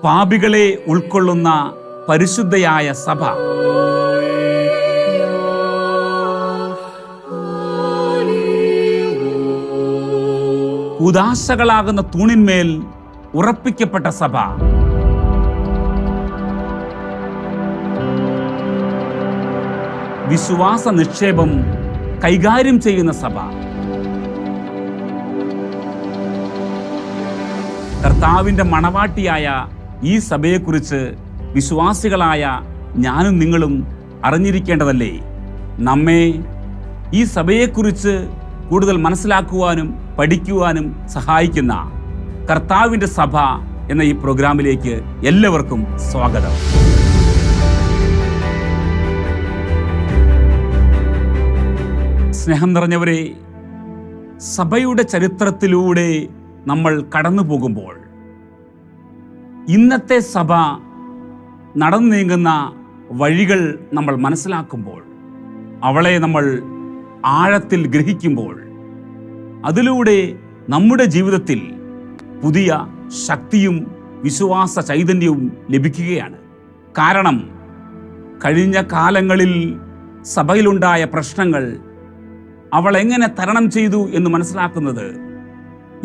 പാപികളെ ഉൾക്കൊള്ളുന്ന പരിശുദ്ധയായ സഭ. ഉദാശകളാകുന്ന തൂണിന്മേൽ ഉറപ്പിക്കപ്പെട്ട സഭ. വിശ്വാസ നിക്ഷേപം കൈകാര്യം ചെയ്യുന്ന സഭ. കർത്താവിൻ്റെ മണവാട്ടിയായ ഈ സഭയെക്കുറിച്ച് വിശ്വാസികളായ ഞാനും നിങ്ങളും അറിഞ്ഞിരിക്കേണ്ടതല്ലേ? നമ്മെ ഈ സഭയെക്കുറിച്ച് കൂടുതൽ മനസ്സിലാക്കുവാനും പഠിക്കുവാനും സഹായിക്കുന്ന കർത്താവിൻ്റെ സഭ എന്ന ഈ പ്രോഗ്രാമിലേക്ക് എല്ലാവർക്കും സ്വാഗതം. സ്നേഹം നിറഞ്ഞവരെ, സഭയുടെ ചരിത്രത്തിലൂടെ നമ്മൾ കടന്നു പോകുമ്പോൾ, ഇന്നത്തെ സഭ നടന്നു നീങ്ങുന്ന വഴികൾ നമ്മൾ മനസ്സിലാക്കുമ്പോൾ, അവളെ നമ്മൾ ആഴത്തിൽ ഗ്രഹിക്കുമ്പോൾ, അതിലൂടെ നമ്മുടെ ജീവിതത്തിൽ പുതിയ ശക്തിയും വിശ്വാസ ചൈതന്യവും ലഭിക്കുകയാണ്. കാരണം കഴിഞ്ഞ കാലങ്ങളിൽ സഭയിലുണ്ടായ പ്രശ്നങ്ങൾ അവൾ എങ്ങനെ തരണം ചെയ്തു എന്ന് മനസ്സിലാക്കുന്നത്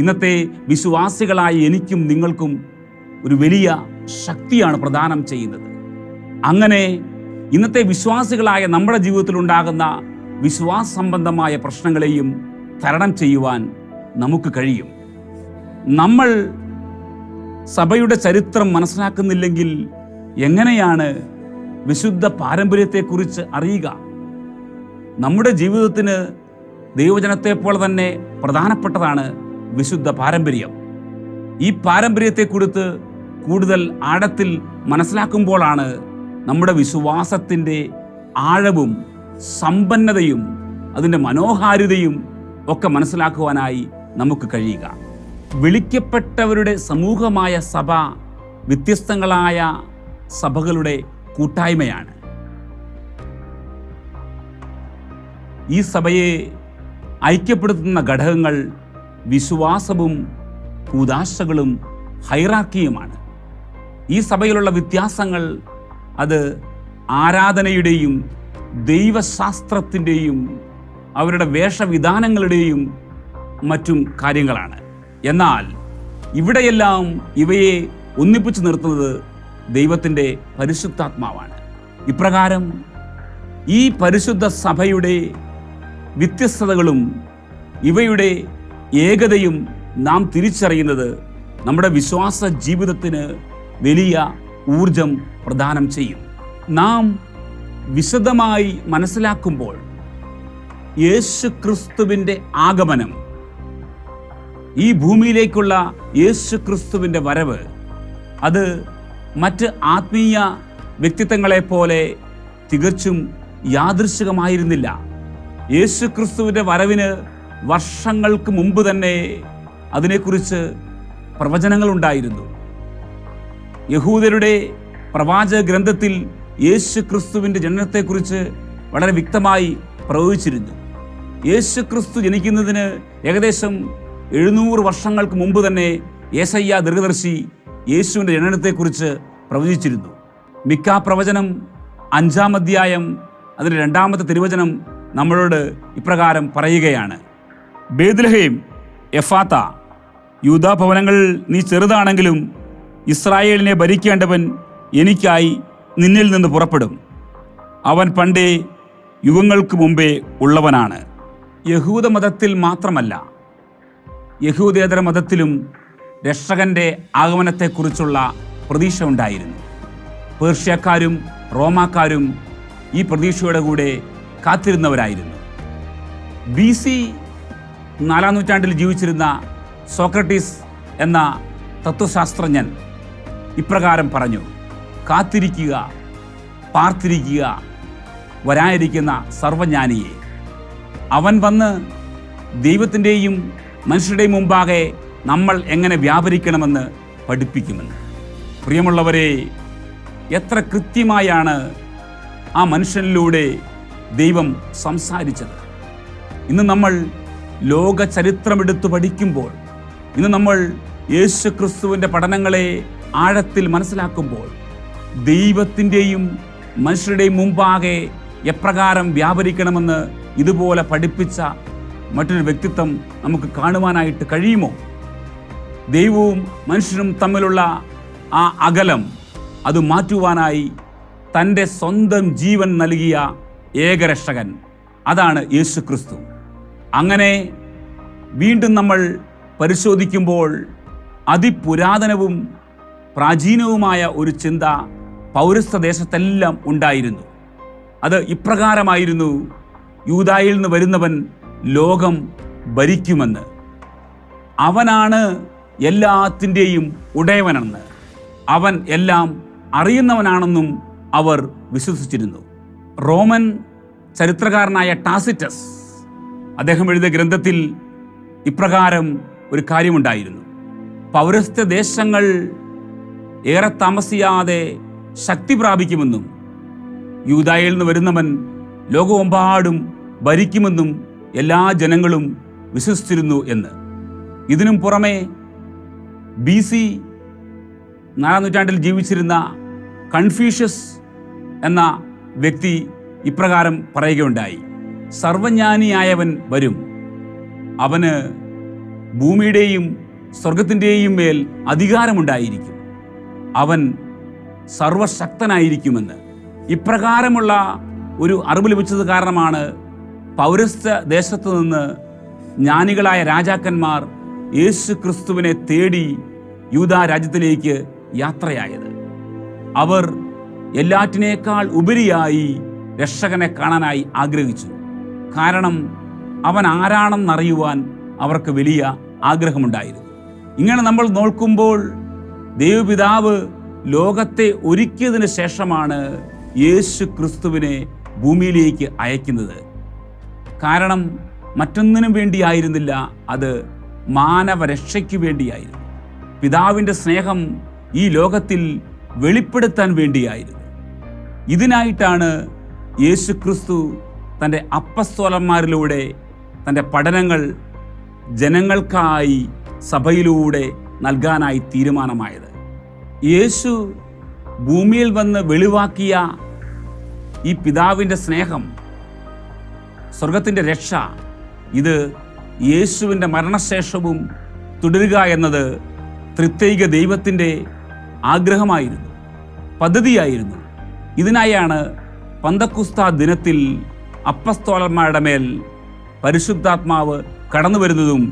ഇന്നത്തെ വിശ്വാസികളായ എനിക്കും നിങ്ങൾക്കും ഒരു വലിയ ശക്തിയാണ് പ്രദാനം ചെയ്യുന്നത്. അങ്ങനെ ഇന്നത്തെ വിശ്വാസികളായ നമ്മുടെ ജീവിതത്തിൽ ഉണ്ടാകുന്ന വിശ്വാസ സംബന്ധമായ പ്രശ്നങ്ങളെയും തരണം ചെയ്യുവാൻ നമുക്ക് കഴിയും. നമ്മൾ സഭയുടെ ചരിത്രം മനസ്സിലാക്കുന്നില്ലെങ്കിൽ എങ്ങനെയാണ് വിശുദ്ധ പാരമ്പര്യത്തെക്കുറിച്ച് അറിയുക? നമ്മുടെ ജീവിതത്തിന് ദൈവജനത്തെ പോലെ തന്നെ പ്രധാനപ്പെട്ടതാണ് വിശുദ്ധ പാരമ്പര്യം. ഈ പാരമ്പര്യത്തെക്കുറിച്ച് കൂടുതൽ ആഴത്തിൽ മനസ്സിലാക്കുമ്പോഴാണ് നമ്മുടെ വിശ്വാസത്തിൻ്റെ ആഴവും സമ്പന്നതയും അതിൻ്റെ മനോഹാരിതയും ഒക്കെ മനസ്സിലാക്കുവാനായി നമുക്ക് കഴിയുക. വിളിക്കപ്പെട്ടവരുടെ സമൂഹമായ സഭ വ്യത്യസ്തങ്ങളായ സഭകളുടെ കൂട്ടായ്മയാണ്. ഈ സഭയെ ഐക്യപ്പെടുത്തുന്ന ഘടകങ്ങൾ വിശ്വാസവും കൂദാശകളും ഹൈറാർക്കിയുമാണ്. ഈ സഭയിലുള്ള വ്യത്യാസങ്ങൾ അത് ആരാധനയുടെയും ദൈവശാസ്ത്രത്തിൻ്റെയും അവരുടെ വേഷവിധാനങ്ങളുടെയും മറ്റും കാര്യങ്ങളാണ്. എന്നാൽ ഇവിടെയെല്ലാം ഇവയെ ഒന്നിപ്പിച്ചു നിർത്തുന്നത് ദൈവത്തിൻ്റെ പരിശുദ്ധാത്മാവാണ്. ഇപ്രകാരം ഈ പരിശുദ്ധ സഭയുടെ വ്യത്യസ്തതകളും ഇവയുടെ ഏകതയും നാം തിരിച്ചറിയുന്നത് നമ്മുടെ വിശ്വാസ ജീവിതത്തിന് വലിയ ഊർജം പ്രദാനം ചെയ്യും. നാം വിശദമായി മനസ്സിലാക്കുമ്പോൾ യേശു ക്രിസ്തുവിൻ്റെ ആഗമനം, ഈ ഭൂമിയിലേക്കുള്ള യേശു ക്രിസ്തുവിൻ്റെ വരവ്, അത് മറ്റ് ആത്മീയ വ്യക്തിത്വങ്ങളെപ്പോലെ തികച്ചും യാദൃശ്ചികമായിരുന്നില്ല. യേശു ക്രിസ്തുവിൻ്റെ വരവിന് വർഷങ്ങൾക്ക് മുമ്പ് തന്നെ അതിനെക്കുറിച്ച് പ്രവചനങ്ങളുണ്ടായിരുന്നു. യഹൂദരുടെ പ്രവാചക ഗ്രന്ഥത്തിൽ യേശു ക്രിസ്തുവിൻ്റെ ജനനത്തെക്കുറിച്ച് വളരെ വ്യക്തമായി പ്രവചിച്ചിരുന്നു. യേശു ക്രിസ്തു ജനിക്കുന്നതിന് ഏകദേശം 700 വർഷങ്ങൾക്ക് മുമ്പ് തന്നെ യേശയ്യാ ദീർഘദർശി യേശുവിൻ്റെ ജനനത്തെക്കുറിച്ച് പ്രവചിച്ചിരുന്നു. മിക്ക പ്രവചനം 5-ാം അധ്യായം അതിൻ്റെ 2-ാമത്തെ തിരുവചനം നമ്മളോട് ഇപ്രകാരം പറയുകയാണ്: ബേത്ലഹേം എഫാത്ത, യൂദാ ഭവനങ്ങൾ നീ ചെറുതാണെങ്കിലും ഇസ്രായേലിനെ ഭരിക്കേണ്ടവൻ എനിക്കായി നിന്നിൽ നിന്ന് പുറപ്പെടും. അവൻ പണ്ടേ യുഗങ്ങൾക്ക് മുമ്പേ ഉള്ളവനാണ്. യഹൂദ മതത്തിൽ മാത്രമല്ല, യഹൂദേതര മതത്തിലും രക്ഷകന്റെ ആഗമനത്തെക്കുറിച്ചുള്ള പ്രതീക്ഷ ഉണ്ടായിരുന്നു. പേർഷ്യക്കാരും റോമാക്കാരും ഈ പ്രതീക്ഷയുടെ കൂടെ കാത്തിരുന്നവരായിരുന്നു. BC 4-ാം നൂറ്റാണ്ടിൽ ജീവിച്ചിരുന്ന സോക്രട്ടീസ് എന്ന തത്വശാസ്ത്രജ്ഞൻ ഇപ്രകാരം പറഞ്ഞു: കാത്തിരിക്കുക, പാർത്തിരിക്കുക വരാനിരിക്കുന്ന സർവജ്ഞാനിയെ. അവൻ വന്ന് ദൈവത്തിൻ്റെയും മനുഷ്യരുടെയും മുമ്പാകെ നമ്മൾ എങ്ങനെ വ്യാപരിക്കണമെന്ന് പഠിപ്പിക്കുമെന്ന്. പ്രിയമുള്ളവരെ, എത്ര കൃത്യമായാണ് ആ മനുഷ്യനിലൂടെ ദൈവം സംസാരിച്ചത്. ഇന്ന് നമ്മൾ ലോക ചരിത്രമെടുത്ത് പഠിക്കുമ്പോൾ, ഇന്ന് നമ്മൾ യേശു ക്രിസ്തുവിൻ്റെ പഠനങ്ങളെ ആഴത്തിൽ മനസ്സിലാക്കുമ്പോൾ ദൈവത്തിൻ്റെയും മനുഷ്യരുടെയും മുമ്പാകെ എപ്രകാരം വ്യാപരിക്കണമെന്ന് ഇതുപോലെ പഠിപ്പിച്ച മറ്റൊരു വ്യക്തിത്വം നമുക്ക് കാണുവാനായിട്ട് കഴിയുമോ? ദൈവവും മനുഷ്യനും തമ്മിലുള്ള ആ അകലം അത് മാറ്റുവാനായി തൻ്റെ സ്വന്തം ജീവൻ നൽകിയ ഏകരക്ഷകൻ, അതാണ് യേശു ക്രിസ്തു. അങ്ങനെ വീണ്ടും നമ്മൾ പരിശോധിക്കുമ്പോൾ അതിപുരാതനവും പ്രാചീനവുമായ ഒരു ചിന്ത പൗരസ്ത്യ ദേശത്തെല്ലാം ഉണ്ടായിരുന്നു. അത് ഇപ്രകാരമായിരുന്നു: യൂദായിൽ നിന്ന് വരുന്നവൻ ലോകം ഭരിക്കുമെന്ന്, അവനാണ് എല്ലാത്തിൻ്റെയും ഉടയവനെന്ന്, അവൻ എല്ലാം അറിയുന്നവനാണെന്നും അവർ വിശ്വസിച്ചിരുന്നു. റോമൻ ചരിത്രകാരനായ ടാസിറ്റസ് അദ്ദേഹം എഴുതിയ ഗ്രന്ഥത്തിൽ ഇപ്രകാരം ഒരു കാര്യമുണ്ടായിരുന്നു: പൗരസ്ത്യ ദേശങ്ങൾ ഏറെ താമസിയാതെ ശക്തി പ്രാപിക്കുമെന്നും യൂദായിൽ നിന്ന് വരുന്നവൻ ലോകമെമ്പാടും ഭരിക്കുമെന്നും എല്ലാ ജനങ്ങളും വിശ്വസിച്ചിരുന്നു എന്ന്. ഇതിനും പുറമെ BC 4-ാം നൂറ്റാണ്ടിൽ ജീവിച്ചിരുന്ന കൺഫ്യൂഷ്യസ് എന്ന വ്യക്തി ഇപ്രകാരം പറയുകയുണ്ടായി: സർവജ്ഞാനിയായവൻ വരും, അവന് ഭൂമിയുടെയും സ്വർഗത്തിൻ്റെയും മേൽ അധികാരമുണ്ടായിരിക്കും, അവൻ സർവശക്തനായിരിക്കുമെന്ന്. ഇപ്രകാരമുള്ള ഒരു അറിവ് ലഭിച്ചത് കാരണമാണ് പൗരസ്ത്യ ദേശത്തു നിന്ന് ജ്ഞാനികളായ രാജാക്കന്മാർ യേശു ക്രിസ്തുവിനെ തേടി യൂദാ രാജ്യത്തിലേക്ക് യാത്രയായത്. അവർ എല്ലാറ്റിനേക്കാൾ ഉപരിയായി രക്ഷകനെ കാണാനായി ആഗ്രഹിച്ചു. കാരണം അവൻ ആരാണെന്നറിയുവാൻ അവർക്ക് വലിയ ആഗ്രഹമുണ്ടായിരുന്നു. ഇങ്ങനെ നമ്മൾ നോക്കുമ്പോൾ ദൈവപിതാവ് ലോകത്തെ ഒരുക്കിയതിന് ശേഷമാണ് യേശു ക്രിസ്തുവിനെ ഭൂമിയിലേക്ക് അയക്കുന്നത്. കാരണം മറ്റൊന്നിനും വേണ്ടിയായിരുന്നില്ല, അത് മാനവരക്ഷയ്ക്ക് വേണ്ടിയായിരുന്നു. പിതാവിൻ്റെ സ്നേഹം ഈ ലോകത്തിൽ വെളിപ്പെടുത്താൻ വേണ്ടിയായിരുന്നു. ഇതിനായിട്ടാണ് യേശു ക്രിസ്തു തൻ്റെ അപ്പസ്തോലന്മാരിലൂടെ തൻ്റെ പഠനങ്ങൾ ജനങ്ങൾക്കായി സഭയിലൂടെ നൽകാനായി തീരുമാനമായത്. യേശു ഭൂമിയിൽ വന്ന് വെളിവാക്കിയ ഈ പിതാവിൻ്റെ സ്നേഹം, സ്വർഗത്തിൻ്റെ രക്ഷ, ഇത് യേശുവിൻ്റെ മരണശേഷവും തുടരുക എന്നത് ത്രിത്വൈക ദൈവത്തിൻ്റെ ആഗ്രഹമായിരുന്നു, പദ്ധതിയായിരുന്നു. ഇതിനായാണ് പന്തക്കുസ്ത ദിനത്തിൽ അപ്പസ്തോലന്മാരുടെ മേൽ പരിശുദ്ധാത്മാവ് കടന്നു വരുന്നതും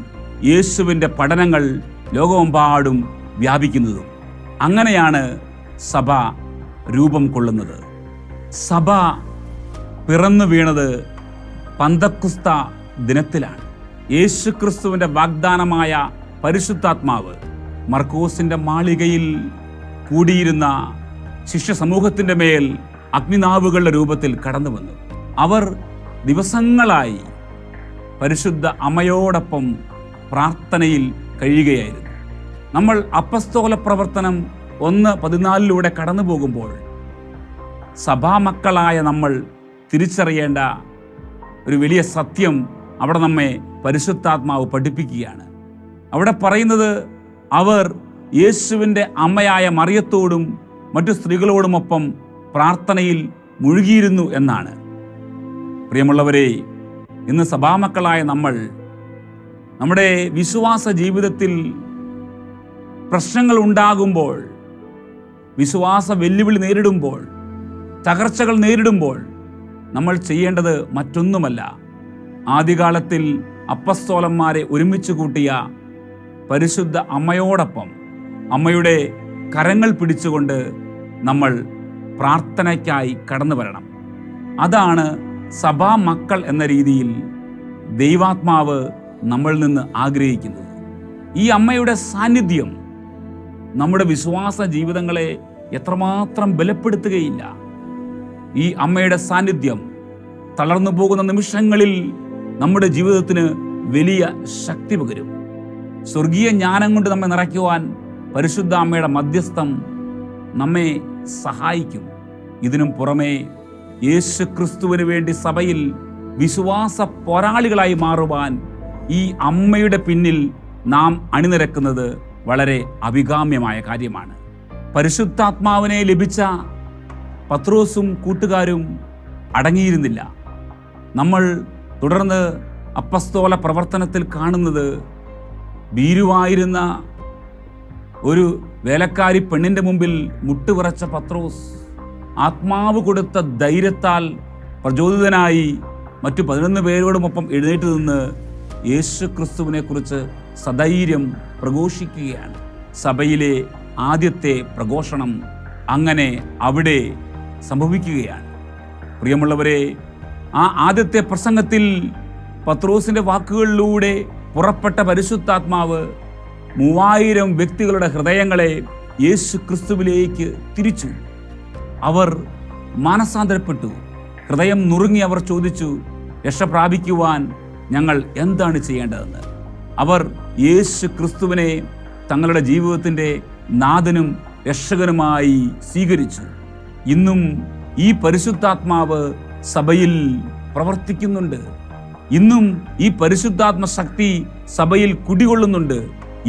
യേശുവിൻ്റെ പഠനങ്ങൾ ലോകമെമ്പാടും വ്യാപിക്കുന്നതും. അങ്ങനെയാണ് സഭ രൂപം കൊള്ളുന്നത്. സഭ പിറന്നു വീണത് പന്തക്കുസ്ത ദിനത്തിലാണ്. യേശു ക്രിസ്തുവിൻ്റെ വാഗ്ദാനമായ പരിശുദ്ധാത്മാവ് മർക്കോസിൻ്റെ മാളികയിൽ കൂടിയിരുന്ന ശിഷ്യ സമൂഹത്തിൻ്റെ മേൽ അഗ്നിനാവുകളുടെ രൂപത്തിൽ കടന്നു വന്നു. അവർ ദിവസങ്ങളായി പരിശുദ്ധ അമ്മയോടൊപ്പം പ്രാർത്ഥനയിൽ കഴിയുകയായിരുന്നു. നമ്മൾ അപ്പസ്തോല പ്രവർത്തനം 1:14 കടന്നു പോകുമ്പോൾ സഭാമക്കളായ നമ്മൾ തിരിച്ചറിയേണ്ട ഒരു വലിയ സത്യം അവിടെ നമ്മെ പരിശുദ്ധാത്മാവ് പഠിപ്പിക്കുകയാണ്. അവിടെ പറയുന്നത്, അവർ യേശുവിൻ്റെ അമ്മയായ മറിയത്തോടും മറ്റു സ്ത്രീകളോടുമൊപ്പം പ്രാർത്ഥനയിൽ മുഴുകിയിരുന്നു എന്നാണ്. പ്രിയമുള്ളവരെ, ഇന്ന് സഭാമക്കളായ നമ്മൾ നമ്മുടെ വിശ്വാസ ജീവിതത്തിൽ പ്രശ്നങ്ങൾ ഉണ്ടാകുമ്പോൾ, വിശ്വാസ വെല്ലുവിളി നേരിടുമ്പോൾ, തകർച്ചകൾ നേരിടുമ്പോൾ നമ്മൾ ചെയ്യേണ്ടത് മറ്റൊന്നുമല്ല, ആദ്യകാലത്തിൽ അപ്പസ്തോലന്മാരെ ഒരുമിച്ച് കൂട്ടിയ പരിശുദ്ധ അമ്മയോടൊപ്പം അമ്മയുടെ കരങ്ങൾ പിടിച്ചുകൊണ്ട് നമ്മൾ പ്രാർത്ഥനയ്ക്കായി കടന്നു വരണം. അതാണ് സഭാ മക്കൾ എന്ന രീതിയിൽ ദൈവാത്മാവ് നമ്മളിൽ നിന്ന് ആഗ്രഹിക്കുന്നത്. ഈ അമ്മയുടെ സാന്നിധ്യം നമ്മുടെ വിശ്വാസ ജീവിതങ്ങളെ എത്രമാത്രം ബലപ്പെടുത്തുകയില്ല. ഈ അമ്മയുടെ സാന്നിധ്യം തളർന്നു പോകുന്ന നിമിഷങ്ങളിൽ നമ്മുടെ ജീവിതത്തിന് വലിയ ശക്തി പകരും. സ്വർഗീയ ജ്ഞാനം കൊണ്ട് നമ്മെ നിറയ്ക്കുവാൻ പരിശുദ്ധ അമ്മയുടെ മധ്യസ്ഥം നമ്മെ സഹായിക്കും. ഇതിനും പുറമെ യേശു ക്രിസ്തുവിന് വേണ്ടി സഭയിൽ വിശ്വാസ പോരാളികളായി മാറുവാൻ ഈ അമ്മയുടെ പിന്നിൽ നാം അണിനിരക്കുന്നത് വളരെ അഭികാമ്യമായ കാര്യമാണ്. പരിശുദ്ധാത്മാവിനെ ലഭിച്ച പത്രോസും കൂട്ടുകാരും അടങ്ങിയിരുന്നില്ല. നമ്മൾ തുടർന്ന് അപ്പസ്തോല പ്രവർത്തനത്തിൽ കാണുന്നത് ഭീരുവായിരുന്ന ഒരു വേലക്കാരി പെണ്ണിൻ്റെ മുമ്പിൽ മുട്ടുവിറച്ച പത്രോസ് ആത്മാവ് കൊടുത്ത ധൈര്യത്താൽ പ്രചോദിതനായി മറ്റു 11 പേരോടുമൊപ്പം എഴുന്നേറ്റ് നിന്ന് യേശു ക്രിസ്തുവിനെ കുറിച്ച് സധൈര്യം പ്രഘോഷിക്കുകയാണ്. സഭയിലെ ആദ്യത്തെ പ്രഘോഷണം അങ്ങനെ അവിടെ സംഭവിക്കുകയാണ്. പ്രിയമുള്ളവരെ, ആ ആദ്യത്തെ പ്രസംഗത്തിൽ പത്രോസിൻ്റെ വാക്കുകളിലൂടെ പുറപ്പെട്ട പരിശുദ്ധാത്മാവ് 3000 വ്യക്തികളുടെ ഹൃദയങ്ങളെ യേശു ക്രിസ്തുവിലേക്ക് തിരിച്ചു. അവർ മാനസാന്തരപ്പെട്ടു. ഹൃദയം നുറുങ്ങി അവർ ചോദിച്ചു, രക്ഷ പ്രാപിക്കുവാൻ ഞങ്ങൾ എന്താണ് ചെയ്യേണ്ടതെന്ന്. അവർ യേശു ക്രിസ്തുവിനെ തങ്ങളുടെ ജീവിതത്തിൻ്റെ നാഥനും രക്ഷകനുമായി സ്വീകരിച്ചു. ഇന്നും ഈ പരിശുദ്ധാത്മാവ് സഭയിൽ പ്രവർത്തിക്കുന്നുണ്ട്. ഇന്നും ഈ പരിശുദ്ധാത്മ ശക്തി സഭയിൽ കുടികൊള്ളുന്നുണ്ട്.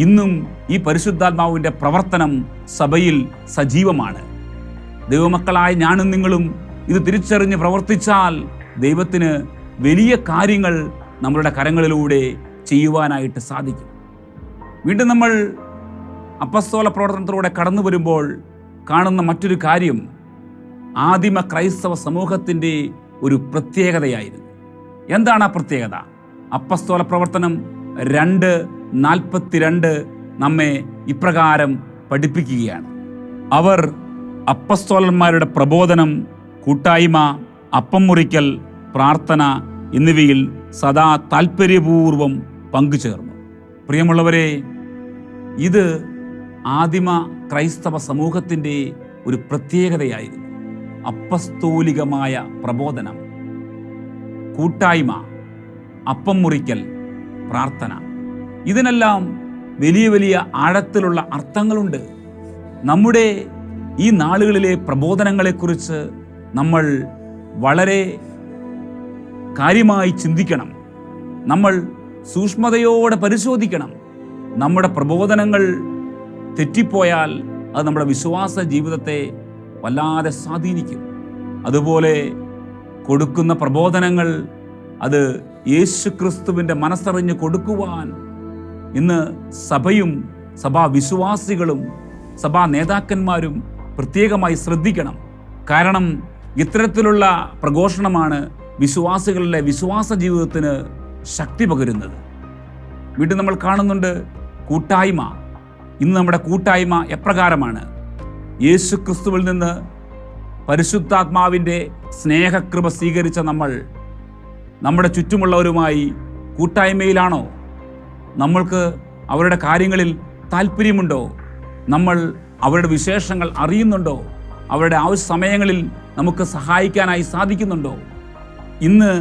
ഇന്നും ഈ പരിശുദ്ധാത്മാവിൻ്റെ പ്രവർത്തനം സഭയിൽ സജീവമാണ്. ദൈവമക്കളായ ഞാനും നിങ്ങളും ഇത് തിരിച്ചറിഞ്ഞ് പ്രവർത്തിച്ചാൽ ദൈവത്തിന് വലിയ കാര്യങ്ങൾ നമ്മളുടെ കരങ്ങളിലൂടെ ചെയ്യുവാനായിട്ട് സാധിക്കും. വീണ്ടും നമ്മൾ അപ്പസ്തോല പ്രവർത്തനത്തിലൂടെ കടന്നു വരുമ്പോൾ കാണുന്ന മറ്റൊരു കാര്യം ആദിമ ക്രൈസ്തവ സമൂഹത്തിൻ്റെ ഒരു പ്രത്യേകതയായിരുന്നു. എന്താണ് ആ പ്രത്യേകത? അപ്പസ്തോല പ്രവർത്തനം 2:42 നമ്മെ ഇപ്രകാരം പഠിപ്പിക്കുകയാണ്. അവർ അപ്പസ്തോലന്മാരുടെ പ്രബോധനം, കൂട്ടായ്മ, അപ്പം മുറിക്കൽ, പ്രാർത്ഥന എന്നിവയിൽ സദാ താൽപ്പര്യപൂർവം പങ്കുചേർന്നു. പ്രിയമുള്ളവരെ, ഇത് ആദിമ ക്രൈസ്തവ സമൂഹത്തിൻ്റെ ഒരു പ്രത്യേകതയായിരുന്നു. അപ്പസ്തോലികമായ പ്രബോധനം, കൂട്ടായ്മ, അപ്പം മുറിക്കൽ, പ്രാർത്ഥന, ഇതിനെല്ലാം വലിയ വലിയ ആഴത്തിലുള്ള അർത്ഥങ്ങളുണ്ട്. നമ്മുടെ ഈ നാളുകളിലെ പ്രബോധനങ്ങളെക്കുറിച്ച് നമ്മൾ വളരെ കാര്യമായി ചിന്തിക്കണം. നമ്മൾ സൂക്ഷ്മതയോടെ പരിശോധിക്കണം. നമ്മുടെ പ്രബോധനങ്ങൾ തെറ്റിപ്പോയാൽ അത് നമ്മുടെ വിശ്വാസ ജീവിതത്തെ വല്ലാതെ സ്വാധീനിക്കും. അതുപോലെ കൊടുക്കുന്ന പ്രബോധനങ്ങൾ അത് യേശു ക്രിസ്തുവിൻ്റെ മനസ്സറിഞ്ഞ് കൊടുക്കുവാൻ ഇന്ന് സഭയും സഭാ വിശ്വാസികളും സഭാ നേതാക്കന്മാരും പ്രത്യേകമായി ശ്രദ്ധിക്കണം. കാരണം ഇത്തരത്തിലുള്ള പ്രഘോഷണമാണ് വിശ്വാസികളുടെ വിശ്വാസ ജീവിതത്തിന് ശക്തി പകരുന്നത്. വീണ്ടും നമ്മൾ കാണുന്നുണ്ട് കൂട്ടായ്മ. ഇന്ന് നമ്മുടെ കൂട്ടായ്മ എപ്രകാരമാണ്? യേശു ക്രിസ്തുവിൽ നിന്ന് പരിശുദ്ധാത്മാവിൻ്റെ സ്നേഹകൃപ സ്വീകരിച്ച നമ്മൾ നമ്മുടെ ചുറ്റുമുള്ളവരുമായി കൂട്ടായ്മയിലാണോ? നമ്മൾക്ക് അവരുടെ കാര്യങ്ങളിൽ താല്പര്യമുണ്ടോ? നമ്മൾ അവരുടെ വിശേഷങ്ങൾ അറിയുന്നുണ്ടോ? അവരുടെ ആവശ്യ സമയങ്ങളിൽ നമുക്ക് സഹായിക്കാനായി സാധിക്കുന്നുണ്ടോ? ഇന്ന്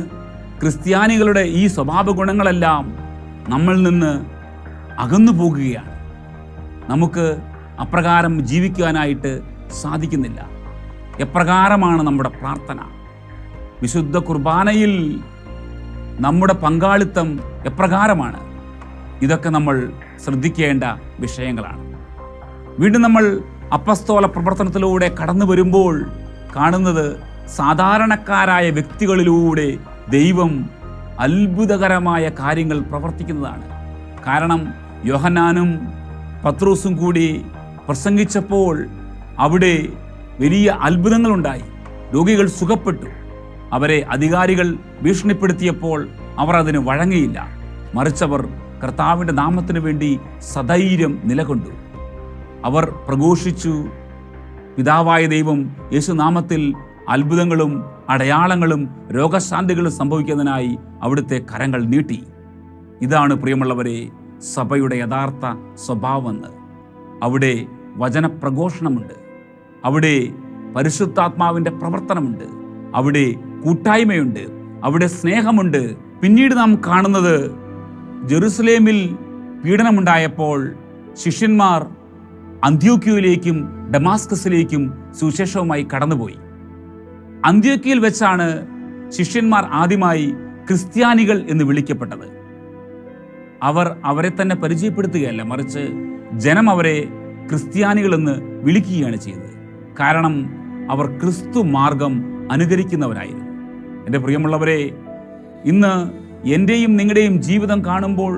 ക്രിസ്ത്യാനികളുടെ ഈ സ്വഭാവ ഗുണങ്ങളെല്ലാം നമ്മളിൽ നിന്ന് അകന്നു പോകുകയാണ്. നമുക്ക് അപ്രകാരം ജീവിക്കാനായിട്ട് സാധിക്കുന്നില്ല. എപ്രകാരമാണ് നമ്മുടെ പ്രാർത്ഥന? വിശുദ്ധ കുർബാനയിൽ നമ്മുടെ പങ്കാളിത്തം എപ്രകാരമാണ്? ഇതൊക്കെ നമ്മൾ ശ്രദ്ധിക്കേണ്ട വിഷയങ്ങളാണ്. വീണ്ടും നമ്മൾ അപ്പസ്തോല പ്രവർത്തനത്തിലൂടെ കടന്നു വരുമ്പോൾ കാണുന്നത് സാധാരണക്കാരായ വ്യക്തികളിലൂടെ ദൈവം അത്ഭുതകരമായ കാര്യങ്ങൾ പ്രവർത്തിക്കുന്നതാണ്. കാരണം യോഹന്നാനും പത്രോസും കൂടി പ്രസംഗിച്ചപ്പോൾ അവിടെ വലിയ അത്ഭുതങ്ങളുണ്ടായി. രോഗികൾ സുഖപ്പെട്ടു. അവരെ അധികാരികൾ ഭീഷണിപ്പെടുത്തിയപ്പോൾ അവർ അതിന് വഴങ്ങിയില്ല. മറിച്ചവർ കർത്താവിൻ്റെ നാമത്തിന് വേണ്ടി സധൈര്യം നിലകൊണ്ടു. അവർ പ്രഘോഷിച്ചു, പിതാവായ ദൈവം യേശുനാമത്തിൽ അത്ഭുതങ്ങളും അടയാളങ്ങളും രോഗശാന്തികളും സംഭവിക്കുന്നതിനായി അവിടുത്തെ കരങ്ങൾ നീട്ടി. ഇതാണ് പ്രിയമുള്ളവരെ സഭയുടെ യഥാർത്ഥ സ്വഭാവമെന്ന്. അവിടെ വചനപ്രഘോഷണമുണ്ട്, അവിടെ പരിശുദ്ധാത്മാവിൻ്റെ പ്രവർത്തനമുണ്ട്, അവിടെ കൂട്ടായ്മയുണ്ട്, അവിടെ സ്നേഹമുണ്ട്. പിന്നീട് നാം കാണുന്നത് ജെറുസലേമിൽ പീഡനമുണ്ടായപ്പോൾ ശിഷ്യന്മാർ അന്ത്യോക്യയിലേക്കും ഡമാസ്കസിലേക്കും സുവിശേഷവുമായി കടന്നുപോയി. അന്ത്യോക്യയിൽ വെച്ചാണ് ശിഷ്യന്മാർ ആദ്യമായി ക്രിസ്ത്യാനികൾ എന്ന് വിളിക്കപ്പെട്ടത്. അവർ അവരെ തന്നെ പരിചയപ്പെടുത്തുകയല്ല, മറിച്ച് ജനം അവരെ ക്രിസ്ത്യാനികളെന്ന് വിളിക്കുകയാണ് ചെയ്തത്. കാരണം അവർ ക്രിസ്തു മാർഗം അനുകരിക്കുന്നവരായിരുന്നു. എൻ്റെ പ്രിയമുള്ളവരെ, ഇന്ന് എൻ്റെയും നിങ്ങളുടെയും ജീവിതം കാണുമ്പോൾ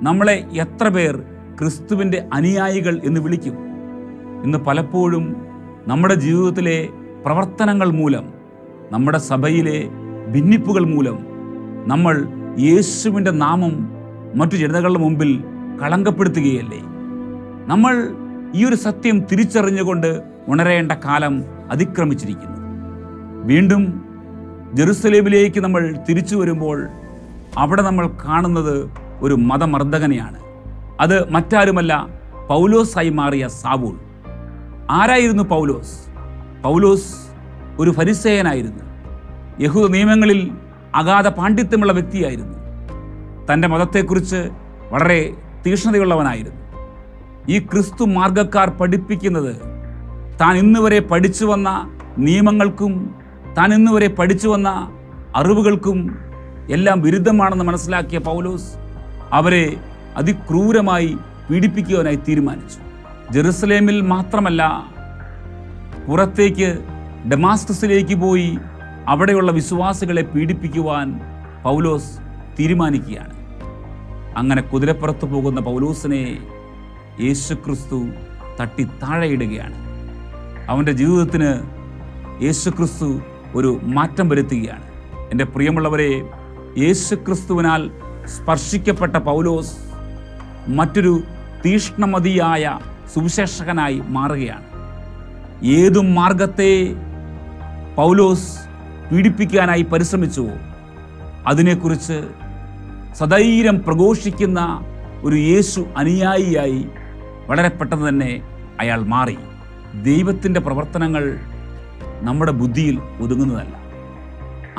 നമ്മളെ എത്ര പേർ ക്രിസ്തുവിൻ്റെ അനുയായികൾ എന്ന് വിളിക്കും? ഇന്ന് പലപ്പോഴും നമ്മുടെ ജീവിതത്തിലെ പ്രവർത്തനങ്ങൾ മൂലം, നമ്മുടെ സഭയിലെ ഭിന്നിപ്പുകൾ മൂലം നമ്മൾ യേശുവിൻ്റെ നാമം മറ്റു ജനതകളുടെ മുമ്പിൽ കളങ്കപ്പെടുത്തുകയല്ലേ? നമ്മൾ ഈ ഒരു സത്യം തിരിച്ചറിഞ്ഞുകൊണ്ട് ഉണരേണ്ട കാലം അതിക്രമിച്ചിരിക്കുന്നു. വീണ്ടും ജെറുസലേമിലേക്ക് നമ്മൾ തിരിച്ചു വരുമ്പോൾ അവിടെ നമ്മൾ കാണുന്നത് ഒരു മതമർദ്ദകനെയാണ്. അത് മറ്റാരുമല്ല, പൗലോസായി മാറിയ സാവൂൾ. ആരായിരുന്നു പൗലോസ്? പൗലോസ് ഒരു ഫരിസേയനായിരുന്നു. യഹൂദ നിയമങ്ങളിൽ അഗാധ പാണ്ഡിത്യമുള്ള വ്യക്തിയായിരുന്നു. തൻ്റെ മതത്തെക്കുറിച്ച് വളരെ തീക്ഷ്ണതയുള്ളവനായിരുന്നു. ഈ ക്രിസ്തു മാർഗക്കാർ പഠിപ്പിക്കുന്നത് താൻ ഇന്നുവരെ പഠിച്ചു വന്ന നിയമങ്ങൾക്കും താൻ ഇന്നുവരെ പഠിച്ചു വന്ന അറിവുകൾക്കും എല്ലാം വിരുദ്ധമാണെന്ന് മനസ്സിലാക്കിയ പൗലോസ് അവരെ അതിക്രൂരമായി പീഡിപ്പിക്കുവാനായി തീരുമാനിച്ചു. ജെറുസലേമിൽ മാത്രമല്ല, പുറത്തേക്ക് ഡമാസ്കസിലേക്ക് പോയി അവിടെയുള്ള വിശ്വാസികളെ പീഡിപ്പിക്കുവാൻ പൗലോസ് തീരുമാനിക്കുകയാണ്. അങ്ങനെ കുതിരപ്പുറത്ത് പോകുന്ന പൗലോസിനെ യേശുക്രിസ്തു തട്ടി താഴെയിടുകയാണ്. അവൻ്റെ ജീവിതത്തിന് യേശുക്രിസ്തു ഒരു മാറ്റം വരുത്തുകയാണ്. എൻ്റെ പ്രിയമുള്ളവരെ, യേശുക്രിസ്തുവിനാൽ സ്പർശിക്കപ്പെട്ട പൗലോസ് മറ്റൊരു തീക്ഷ്ണമതിയായ സുവിശേഷകനായി മാറുകയാണ്. ഏതു മാർഗത്തെ പൗലോസ് പീഡിപ്പിക്കാനായി പരിശ്രമിച്ചുവോ അതിനെക്കുറിച്ച് സധൈര്യം പ്രഘോഷിക്കുന്ന ഒരു യേശു അനുയായിയായി വളരെ പെട്ടെന്ന് തന്നെ അയാൾ മാറി. ദൈവത്തിൻ്റെ പ്രവർത്തനങ്ങൾ നമ്മുടെ ബുദ്ധിയിൽ ഒതുങ്ങുന്നതല്ല.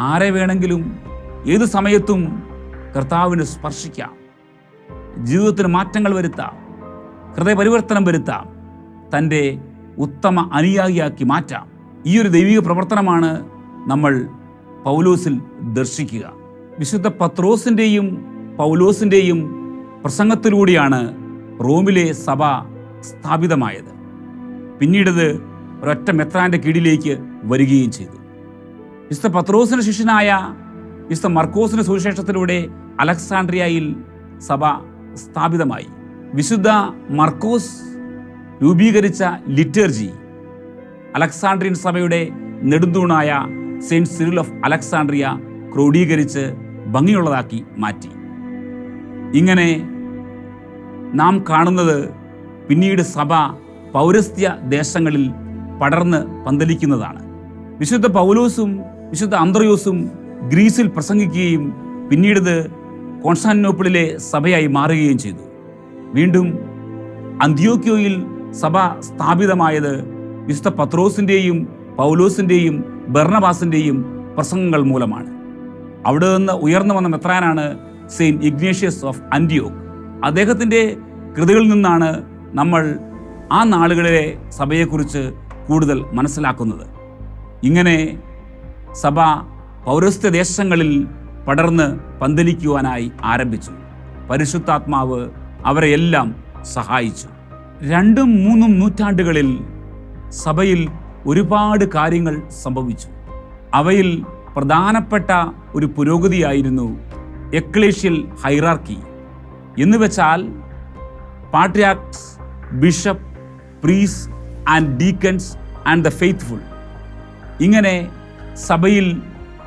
ആരെ വേണമെങ്കിലും ഏതു സമയത്തും കർത്താവിന് സ്പർശിക്കാം, ജീവിതത്തിന് മാറ്റങ്ങൾ വരുത്താം, ഹൃദയപരിവർത്തനം വരുത്താം, തൻ്റെ ഉത്തമ അനുയായിയാക്കി മാറ്റാം. ഈ ഒരു ദൈവിക പ്രവർത്തനമാണ് നമ്മൾ പൗലോസിൽ ദർശിക്കുക. വിശുദ്ധ പത്രോസിൻ്റെയും പൗലോസിൻ്റെയും പ്രസംഗത്തിലൂടെയാണ് റോമിലെ സഭ സ്ഥാപിതമായത്. പിന്നീടത് ഒരൊറ്റ മെത്രാൻ്റെ കീഴിലേക്ക് വരികയും ചെയ്തു. വിശുദ്ധ പത്രോസിൻ്റെ ശിഷ്യനായ വിശുദ്ധ മർക്കോസിൻ്റെ സുവിശേഷത്തിലൂടെ അലക്സാണ്ട്രിയയിൽ സഭ സ്ഥാപിതമായി. വിശുദ്ധ മർക്കോസ് രൂപീകരിച്ച ലിറ്റർജി അലക്സാണ്ട്രിയൻ സഭയുടെ നെടുന്തൂണായ സെയിൻറ്റ് സിറിൽ ഓഫ് അലക്സാണ്ട്രിയ ക്രോഡീകരിച്ച് ഭംഗിയുള്ളതാക്കി മാറ്റി. ഇങ്ങനെ നാം കാണുന്നത് പിന്നീട് സഭ പൗരസ്ത്യ ദേശങ്ങളിൽ പടർന്ന് പന്തലിക്കുന്നതാണ്. വിശുദ്ധ പൗലോസും വിശുദ്ധ അന്ത്രയോസും ഗ്രീസിൽ പ്രസംഗിക്കുകയും പിന്നീട് കോൺസ്റ്റാന്റിനോപ്പിളിലെ സഭയായി മാറുകയും ചെയ്തു. വീണ്ടും അന്ത്യോക്യോയിൽ സഭ സ്ഥാപിതമായത് വിശുദ്ധ പത്രോസിൻ്റെയും പൗലോസിൻ്റെയും ബർണബാസിൻ്റെയും പ്രസംഗങ്ങൾ മൂലമാണ്. അവിടെ നിന്ന് ഉയർന്നു വന്ന മെത്രാനാണ് സെയിൻറ്റ് ഇഗ്നേഷ്യസ് ഓഫ് ആന്റിയോക്ക്. അദ്ദേഹത്തിൻ്റെ കൃതികളിൽ നിന്നാണ് നമ്മൾ ആ നാളുകളിലെ സഭയെക്കുറിച്ച് കൂടുതൽ മനസ്സിലാക്കുന്നത്. ഇങ്ങനെ സഭ പൗരസ്ത്യ ദേശങ്ങളിൽ പടർന്ന് പന്തലിക്കുവാനായി ആരംഭിച്ചു. പരിശുദ്ധാത്മാവ് അവരെയെല്ലാം സഹായിച്ചു. 2-3 നൂറ്റാണ്ടുകളിൽ സഭയിൽ ഒരുപാട് കാര്യങ്ങൾ സംഭവിച്ചു. അവയിൽ പ്രധാനപ്പെട്ട ഒരു പുരോഗതിയായിരുന്നു എക്ലേഷ്യൽ ഹൈറാർക്കി. എന്ന് വെച്ചാൽ patriarchs, bishop, priest and deacons and the faithful. ഇങ്ങനെ സഭയിൽ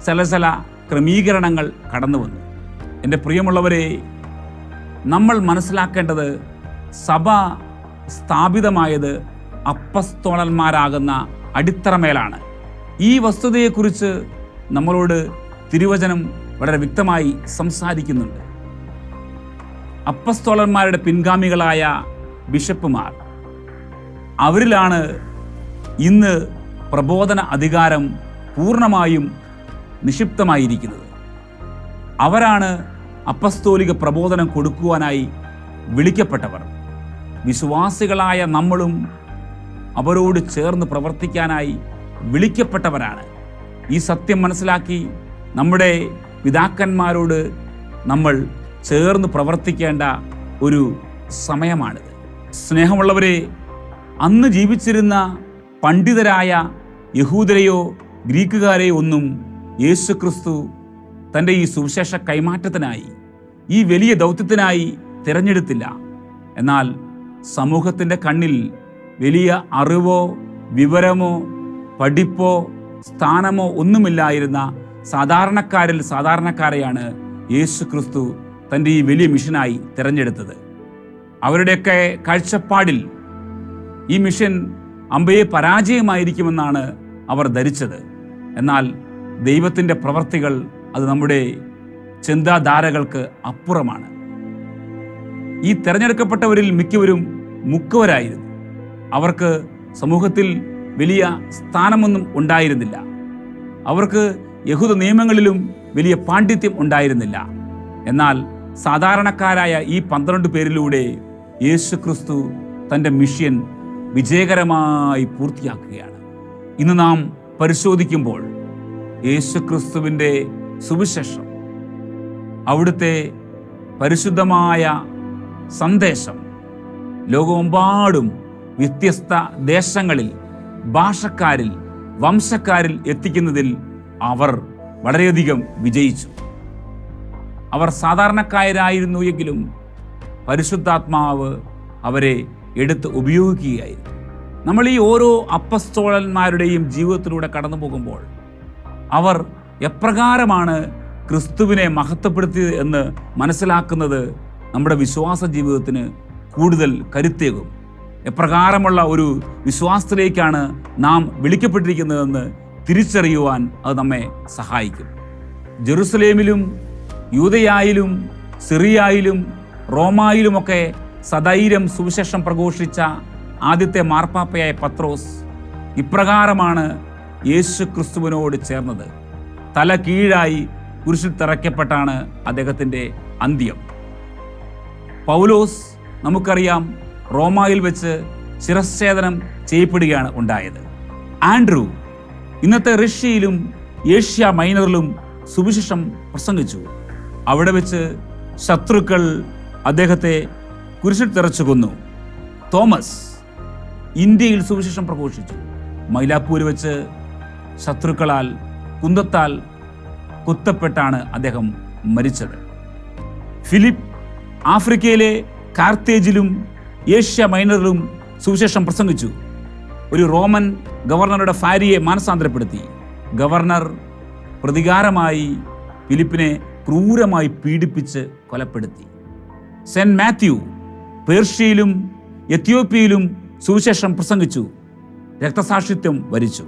ചില ക്രമീകരണങ്ങൾ കടന്നു വന്നു. എൻ്റെ പ്രിയമുള്ളവരെ, നമ്മൾ മനസ്സിലാക്കേണ്ടത് സഭ സ്ഥാപിതമായത് അപ്പസ്തോലന്മാരാകുന്ന അടിത്തറമേലാണ്. ഈ വസ്തുതയെക്കുറിച്ച് നമ്മളോട് തിരുവചനം വളരെ വ്യക്തമായി സംസാരിക്കുന്നുണ്ട്. അപ്പസ്തോലന്മാരുടെ പിൻഗാമികളായ ബിഷപ്പുമാർ, അവരിലാണ് ഇന്ന് പ്രബോധന അധികാരം പൂർണ്ണമായും നിക്ഷിപ്തമായിരിക്കുന്നത്. അവരാണ് അപ്പസ്തോലിക പ്രബോധനം കൊടുക്കുവാനായി വിളിക്കപ്പെട്ടവർ. വിശ്വാസികളായ നമ്മളും അവരോട് ചേർന്ന് പ്രവർത്തിക്കാനായി വിളിക്കപ്പെട്ടവരാണ്. ഈ സത്യം മനസ്സിലാക്കി നമ്മുടെ പിതാക്കന്മാരോട് നമ്മൾ ചേർന്ന് പ്രവർത്തിക്കേണ്ട ഒരു സമയമാണിത്. സ്നേഹമുള്ളവരെ, അന്ന് ജീവിച്ചിരുന്ന പണ്ഡിതരായ യഹൂദരെയോ ഗ്രീക്കുകാരെയോ ഒന്നും യേശുക്രിസ്തു തൻ്റെ ഈ സുവിശേഷ കൈമാറ്റത്തിനായി, ഈ വലിയ ദൗത്യത്തിനായി തിരഞ്ഞെടുത്തില്ല. എന്നാൽ സമൂഹത്തിൻ്റെ കണ്ണിൽ വലിയ അറിവോ വിവരമോ പഠിപ്പോ സ്ഥാനമോ ഒന്നുമില്ലായിരുന്ന സാധാരണക്കാരിൽ സാധാരണക്കാരെയാണ് യേശുക്രിസ്തു തൻ്റെ ഈ വലിയ മിഷനായി തിരഞ്ഞെടുത്തത്. അവരുടെയൊക്കെ കാഴ്ചപ്പാടിൽ ഈ മിഷൻ അമ്പയെ പരാജയമായിരിക്കുമെന്നാണ് അവർ ധരിച്ചത്. എന്നാൽ ദൈവത്തിൻ്റെ പ്രവർത്തികൾ അത് നമ്മുടെ ചിന്താധാരകൾക്ക് അപ്പുറമാണ്. ഈ തിരഞ്ഞെടുക്കപ്പെട്ടവരിൽ മിക്കവരും മുക്കവരായിരുന്നു. അവർക്ക് സമൂഹത്തിൽ വലിയ സ്ഥാനമൊന്നും ഉണ്ടായിരുന്നില്ല. അവർക്ക് യഹൂദ നിയമങ്ങളിലും വലിയ പാണ്ഡിത്യം ഉണ്ടായിരുന്നില്ല. എന്നാൽ സാധാരണക്കാരായ ഈ 12 പേരിലൂടെ യേശുക്രിസ്തു തൻ്റെ മിഷൻ വിജയകരമായി പൂർത്തിയാക്കുകയാണ്. ഇന്ന് നാം പരിശോധിക്കുമ്പോൾ യേശുക്രിസ്തുവിൻ്റെ സുവിശേഷം, അവിടുത്തെ പരിശുദ്ധമായ സന്ദേശം ലോകമെമ്പാടും വ്യത്യസ്ത ദേശങ്ങളിൽ, ഭാഷക്കാരിൽ, വംശക്കാരിൽ എത്തിക്കുന്നതിൽ അവർ വളരെയധികം വിജയിച്ചു. അവർ സാധാരണക്കാരായിരുന്നു എങ്കിലും പരിശുദ്ധാത്മാവ് അവരെ എടുത്ത് ഉപയോഗിക്കുകയായിരുന്നു. നമ്മൾ ഈ ഓരോ അപ്പസ്തോലന്മാരുടെയും ജീവിതത്തിലൂടെ കടന്നു പോകുമ്പോൾ അവർ എപ്രകാരമാണ് ക്രിസ്തുവിനെ മഹത്വപ്പെടുത്തിയത് എന്ന് മനസ്സിലാക്കുന്നത് നമ്മുടെ വിശ്വാസ ജീവിതത്തിന് കൂടുതൽ കരുത്തേകും. എപ്രകാരമുള്ള ഒരു വിശ്വാസത്തിലേക്കാണ് നാം വിളിക്കപ്പെട്ടിരിക്കുന്നതെന്ന് തിരിച്ചറിയുവാൻ അത് നമ്മെ സഹായിക്കും. ജെറുസലേമിലും യൂദയായിലും സിറിയായിലും റോമായിലുമൊക്കെ സധൈര്യം സുവിശേഷം പ്രഘോഷിച്ച ആദ്യത്തെ മാർപ്പാപ്പയായ പത്രോസ് ഇപ്രകാരമാണ് യേശു ക്രിസ്തുവിനോട് ചേർന്നത്. തല കീഴായി കുരിശിൽ തറയ്ക്കപ്പെട്ടാണ് അദ്ദേഹത്തിൻ്റെ അന്ത്യം. പൗലോസ് നമുക്കറിയാം, റോമായിൽ വെച്ച് ശിരച്ഛേദനം ചെയ്യപ്പെടുകയാണ് ഉണ്ടായത്. ആൻഡ്രൂ ഇന്നത്തെ റഷ്യയിലും ഏഷ്യ മൈനറിലും സുവിശേഷം പ്രസംഗിച്ചു. അവിടെ വെച്ച് ശത്രുക്കൾ അദ്ദേഹത്തെ കുരിശിൽ തറച്ചു കൊന്നു. തോമസ് ഇന്ത്യയിൽ സുവിശേഷം പ്രഘോഷിച്ചു. മൈലാപ്പൂർ വെച്ച് ശത്രുക്കളാൽ കുന്തത്താൽ കുത്തപ്പെട്ടാണ് അദ്ദേഹം മരിച്ചത്. ഫിലിപ്പ് ആഫ്രിക്കയിലെ കാർത്തേജിലും ഏഷ്യ മൈനറിലും സുവിശേഷം പ്രസംഗിച്ചു. ഒരു റോമൻ ഗവർണറുടെ ഭാര്യയെ മാനസാന്തരപ്പെടുത്തി. ഗവർണർ പ്രതികാരമായി ഫിലിപ്പിനെ ക്രൂരമായി പീഡിപ്പിച്ച് കൊലപ്പെടുത്തി. സെന്റ് മാത്യു പേർഷ്യയിലും എത്യോപ്യയിലും സുവിശേഷം പ്രസംഗിച്ചു, രക്തസാക്ഷിത്വം വരിച്ചു.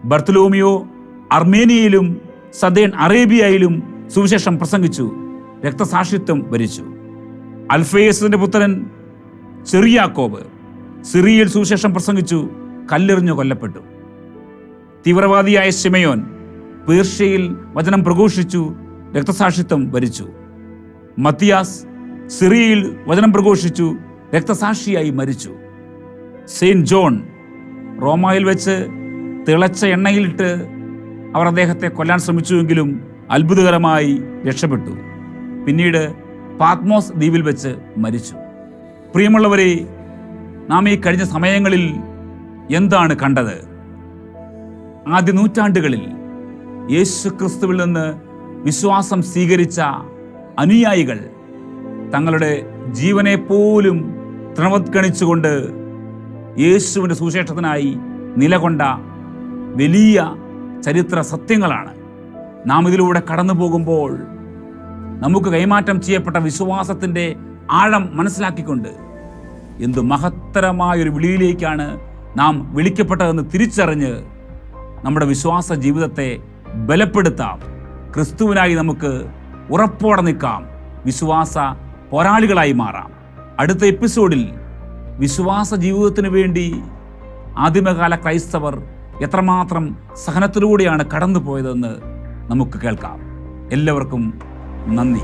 ബർത്തലോമിയോ അർമേനിയയിലും സദേൺ അറേബ്യയിലും സുവിശേഷം പ്രസംഗിച്ചു, രക്തസാക്ഷിത്വം വരിച്ചു. അൽഫേയസിന്റെ പുത്രൻ ചെറിയാക്കോബ് സിറിയയിൽ സുവിശേഷം പ്രസംഗിച്ചു, കല്ലെറിഞ്ഞു കൊല്ലപ്പെട്ടു. തീവ്രവാദിയായ ശിമയോൻ പേർഷ്യയിൽ വചനം പ്രഘോഷിച്ചു, രക്തസാക്ഷിത്വം വരിച്ചു. മത്തിയാസ് സിറിയയിൽ വചനം പ്രഘോഷിച്ചു, രക്തസാക്ഷിയായി മരിച്ചു. സെയിന്റ് ജോൺ റോമായിൽ വെച്ച് തിളച്ച എണ്ണയിലിട്ട് അവർ അദ്ദേഹത്തെ കൊല്ലാൻ ശ്രമിച്ചുവെങ്കിലും അത്ഭുതകരമായി രക്ഷപ്പെട്ടു. പിന്നീട് പാത്മോസ് ദ്വീപിൽ വെച്ച് മരിച്ചു. പ്രിയമുള്ളവരെ, നാം ഈ കഴിഞ്ഞ സമയങ്ങളിൽ എന്താണ് കണ്ടത്? ആദ്യ നൂറ്റാണ്ടുകളിൽ യേശുക്രിസ്തുവിൽ നിന്ന് വിശ്വാസം സ്വീകരിച്ച അനുയായികൾ തങ്ങളുടെ ജീവനെ പോലും തൃണവത്കണിച്ചുകൊണ്ട് യേശുവിൻ്റെ സുവിശേഷത്തിനായി നിലകൊണ്ട വലിയ ചരിത്ര സത്യങ്ങളാണ്. നാം ഇതിലൂടെ കടന്നു പോകുമ്പോൾ നമുക്ക് കൈമാറ്റം ചെയ്യപ്പെട്ട വിശ്വാസത്തിൻ്റെ ആഴം മനസ്സിലാക്കിക്കൊണ്ട് എന്തു മഹത്തരമായൊരു വിളിയിലേക്കാണ് നാം വിളിക്കപ്പെട്ടതെന്ന് തിരിച്ചറിഞ്ഞ് നമ്മുടെ വിശ്വാസ ജീവിതത്തെ ബലപ്പെടുത്താം. ക്രിസ്തുവിനായി നമുക്ക് ഉറപ്പോടെ നിൽക്കാം. വിശ്വാസ പോരാളികളായി മാറാം. അടുത്ത എപ്പിസോഡിൽ വിശ്വാസ ജീവിതത്തിന് വേണ്ടി ആദിമകാല ക്രൈസ്തവർ എത്രമാത്രം സഹനത്തിലൂടെയാണ് കടന്നു പോയതെന്ന് നമുക്ക് കേൾക്കാം. എല്ലാവർക്കും നന്ദി.